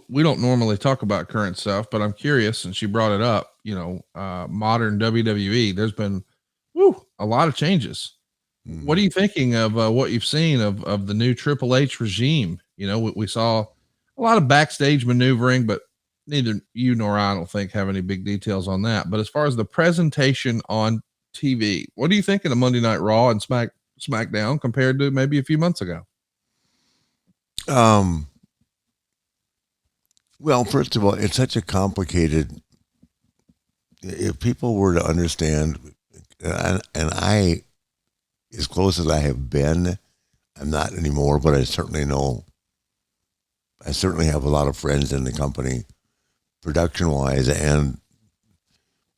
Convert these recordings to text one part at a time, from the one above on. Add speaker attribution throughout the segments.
Speaker 1: we don't normally talk about current stuff, but I'm curious since you brought it up. Modern WWE. There's been a lot of changes. What are
Speaker 2: Mhm.
Speaker 1: you thinking of what you've seen of the new Triple H regime? We saw a lot of backstage maneuvering, but neither you nor I don't think have any big details on that. But as far as the presentation on TV, what are you thinking of Monday Night Raw and SmackDown compared to maybe a few months ago?
Speaker 2: Um, well, first of all, it's such a complicated. If people were to understand, and I, as close as I have been, I'm not anymore, but I certainly know. I certainly have a lot of friends in the company, production wise, and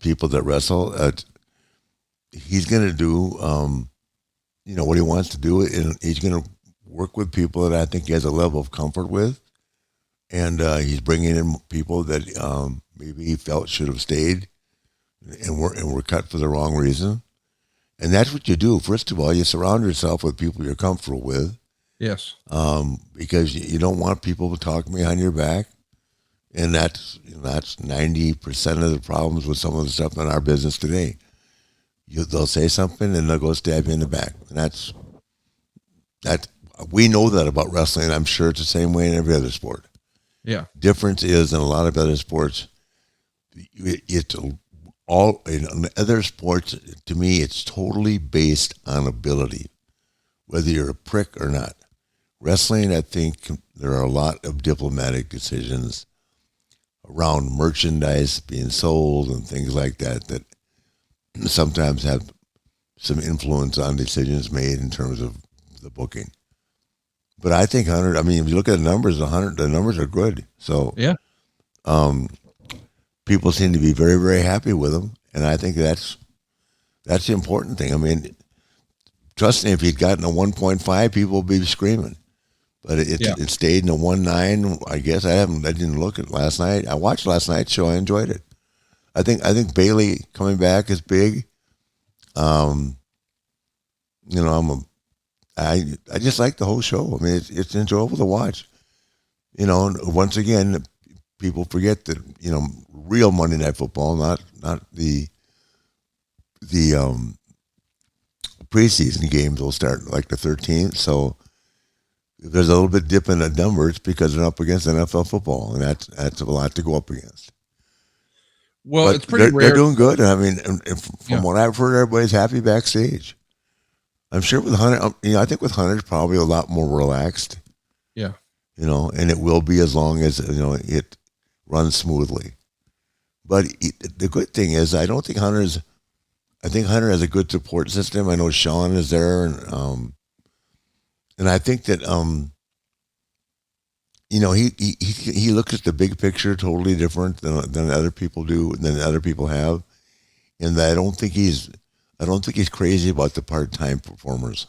Speaker 2: people that wrestle. He's going to do, what he wants to do, and he's going to work with people that I think he has a level of comfort with, and he's bringing in people that maybe he felt should have stayed, and were cut for the wrong reason. And that's what you do. First of all, you surround yourself with people you're comfortable with,
Speaker 1: Yes.
Speaker 2: because you don't want people to talk behind your back, and that's 90% of the problems with some of the stuff in our business today. They'll say something and they'll go stab you in the back, and that we know that about wrestling. I'm sure it's the same way in every other sport.
Speaker 1: Yeah.
Speaker 2: Difference is in a lot of other sports, it's all in other sports. To me, it's totally based on ability, whether you're a prick or not. Wrestling, I think there are a lot of diplomatic decisions around merchandise being sold and things like that sometimes have some influence on decisions made in terms of the booking. But I think 100. I mean, if you look at the numbers, the numbers are good. So
Speaker 1: Yeah.
Speaker 2: um, people seem to be very, very happy with them, and I think that's the important thing. I mean, trust me, if he'd gotten a 1.5, people would be screaming. But
Speaker 1: Yeah.
Speaker 2: it stayed in a 1.9. I guess I didn't look at last night. I watched last night's show. I enjoyed it. I think Bailey coming back is big. Um, you know, I just like the whole show. I mean, it's enjoyable to watch. Once again, people forget that real Monday Night Football, not the preseason games will start like the 13th. So if there's a little bit dip in the numbers because they're up against NFL football, and that's a lot to go up against.
Speaker 1: Well,
Speaker 2: But
Speaker 1: it's pretty
Speaker 2: they're
Speaker 1: rare.
Speaker 2: doing good. I mean, and from
Speaker 1: Yeah.
Speaker 2: what I've heard, everybody's happy backstage. I'm sure with Hunter, I think with Hunter, it's probably a lot more relaxed.
Speaker 1: Yeah.
Speaker 2: And it will be as long as it runs smoothly. But the good thing is, I don't think Hunter's. I think Hunter has a good support system. I know Sean is there, and I think that he looks at the big picture totally different than other people do, than other people have, and I don't think he's crazy about the part time performers.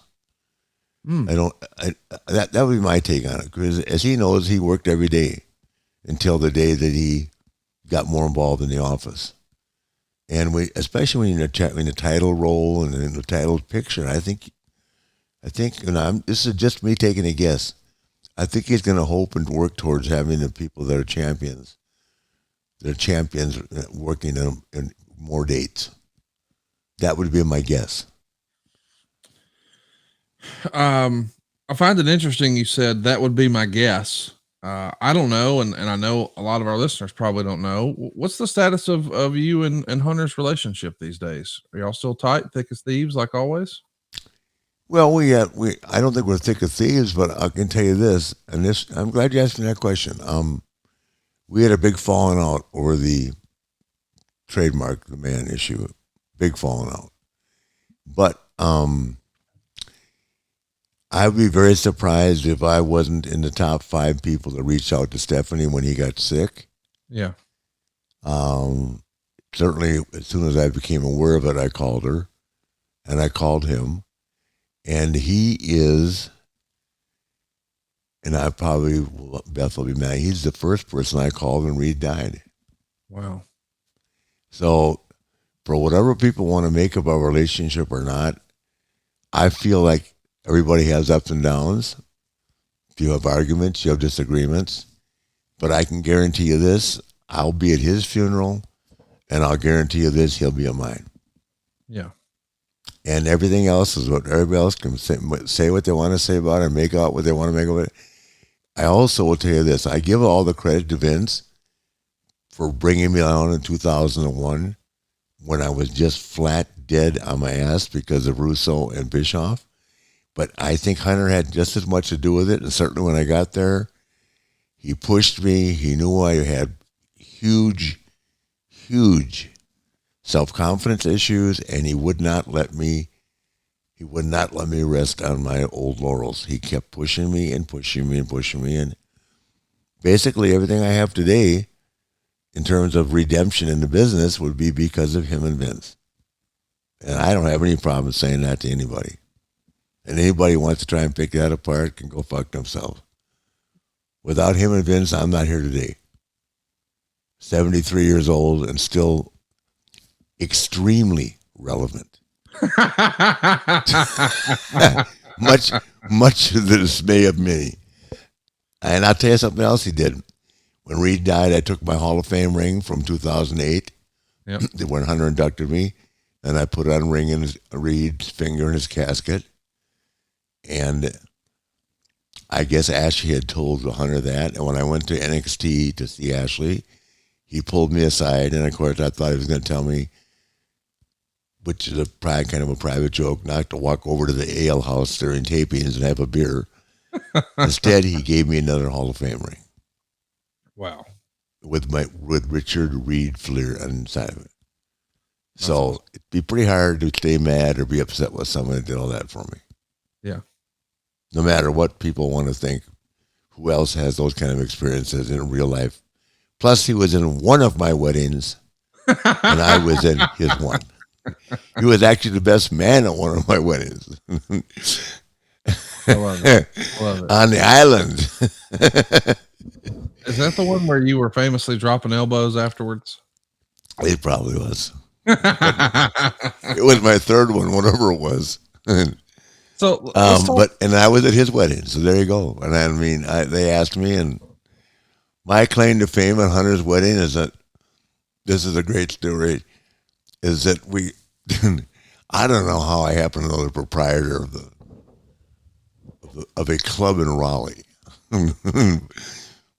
Speaker 1: Mm.
Speaker 2: I don't. That would be my take on it, because as he knows, he worked every day until the day that he got more involved in the office. And especially when you're in the title role and in the title picture, I think this is just me taking a guess. I think he's going to hope and work towards having the people that are champions, working in more dates. That would be my guess.
Speaker 1: I find it interesting you said that would be my guess. I don't know, and I know a lot of our listeners probably don't know. What's the status of you and Hunter's relationship these days? Are y'all still tight, thick as thieves, like always?
Speaker 2: Well, I don't think we're thick of thieves, but I can tell you this, and this I'm glad you asked me that question. We had a big falling out over the trademark, the man issue, big falling out. But I'd be very surprised if I wasn't in the top 5 people that reached out to Stephanie when he got sick.
Speaker 1: Yeah.
Speaker 2: Um, Certainly, as soon as I became aware of it, I called her, and I called him, and he is, and Beth will be mad. He's the first person I called when Reed died.
Speaker 1: Wow.
Speaker 2: So, for whatever people want to make of our relationship or not, I feel like everybody has ups and downs. You have arguments, you have disagreements, But I can guarantee you this: I'll be at his funeral, and I'll guarantee you this: he'll be at mine.
Speaker 1: Yeah.
Speaker 2: And everything else is what everybody else can say what they want to say about it, make out what they want to make of it. I also will tell you this: I give all the credit to Vince for bringing me on in 2001 when I was just flat dead on my ass because of Russo and Bischoff. But I think Hunter had just as much to do with it. And certainly when I got there, he pushed me. He knew I had huge, huge self-confidence issues, and he would not let me rest on my old laurels. He kept pushing me and pushing me and pushing me. And basically everything I have today in terms of redemption in the business would be because of him and Vince. And I don't have any problem saying that to anybody. And anybody who wants to try and pick that apart can go fuck themselves. Without him and Vince, I'm not here today. 73 years old and still extremely relevant. much to the dismay of many. And I'll tell you something else he did. When Reed died, I took my Hall of Fame ring from 2008.
Speaker 1: Yep.
Speaker 2: When Hunter inducted me, and I put on a ring in Reed's finger in his casket. And I guess Ashley had told Hunter that. And when I went to NXT to see Ashley, he pulled me aside. And of course, I thought he was going to tell me, which is kind of a private joke, not to walk over to the ale house during tapings and have a beer. Instead, he gave me another Hall of Fame ring.
Speaker 1: Wow.
Speaker 2: With Richard Reed Flair inside of it. So it'd be pretty hard to stay mad or be upset with someone that did all that for me.
Speaker 1: Yeah.
Speaker 2: No matter what people want to think, who else has those kind of experiences in real life? Plus, he was in one of my weddings, and I was in his one. He was actually the best man at one of my weddings.
Speaker 1: I love it.
Speaker 2: On the island.
Speaker 1: Is that the one where you were famously dropping elbows afterwards?
Speaker 2: It probably was. It was my third one, whatever it was.
Speaker 1: So,
Speaker 2: and I was at his wedding, so there you go. And I mean, they asked me, and my claim to fame at Hunter's wedding is that this is a great story. Is that we? I don't know how I happen to know the proprietor of a club in Raleigh,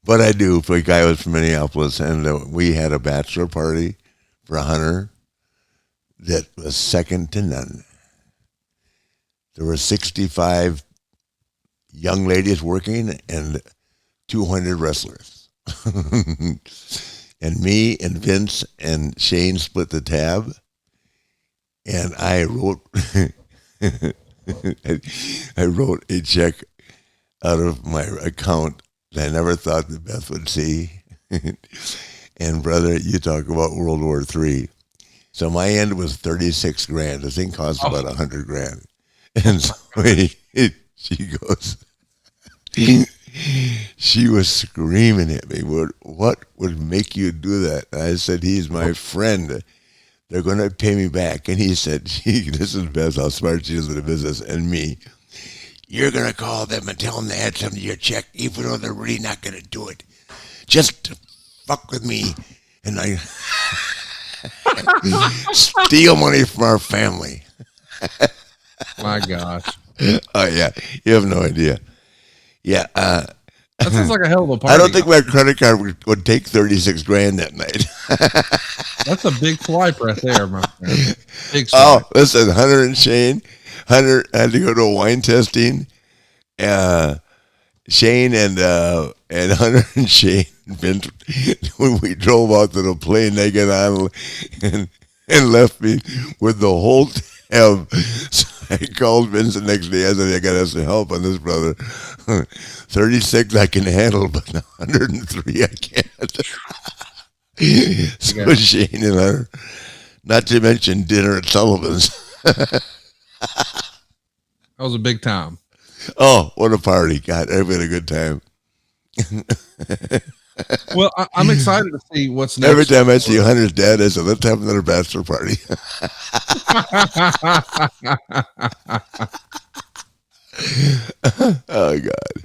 Speaker 2: but I do. For a guy who was from Minneapolis, and we had a bachelor party for Hunter that was second to none. There were 65 young ladies working and 200 wrestlers. And me and Vince and Shane split the tab. And I wrote a check out of my account that I never thought that Beth would see. And brother, you talk about World War III. So my end was 36 grand. The thing cost about 100 grand. And so she goes, she was screaming at me, what would make you do that? And I said, he's my friend. They're going to pay me back. And he said, this is Beth, how smart she is in the business. And me, you're going to call them and tell them they add something to your check, even though they're really not going to do it. Just to fuck with me. And I steal money from our family.
Speaker 1: My gosh.
Speaker 2: Oh, yeah. You have no idea. Yeah.
Speaker 1: That sounds like a hell of a party.
Speaker 2: I don't think my credit card would take 36 grand that night.
Speaker 1: That's a big swipe right there, my friend. Big swipe.
Speaker 2: Oh, listen, Hunter and Shane. Hunter had to go to a wine tasting. Shane and Hunter and Shane, when we drove out to the plane, they got on and left me with the whole tab. So I called Vince the next day. I said, I got to have some help on this, brother. 36 I can handle, but 103 I can't. So Shane and Hunter, not to mention dinner at Sullivan's.
Speaker 1: That was a big time.
Speaker 2: Oh, what a party. God, everybody had a good time.
Speaker 1: Well, I'm excited to see what's next.
Speaker 2: Every time I see Hunter's dad, I say, let's have another bachelor party. Oh, God.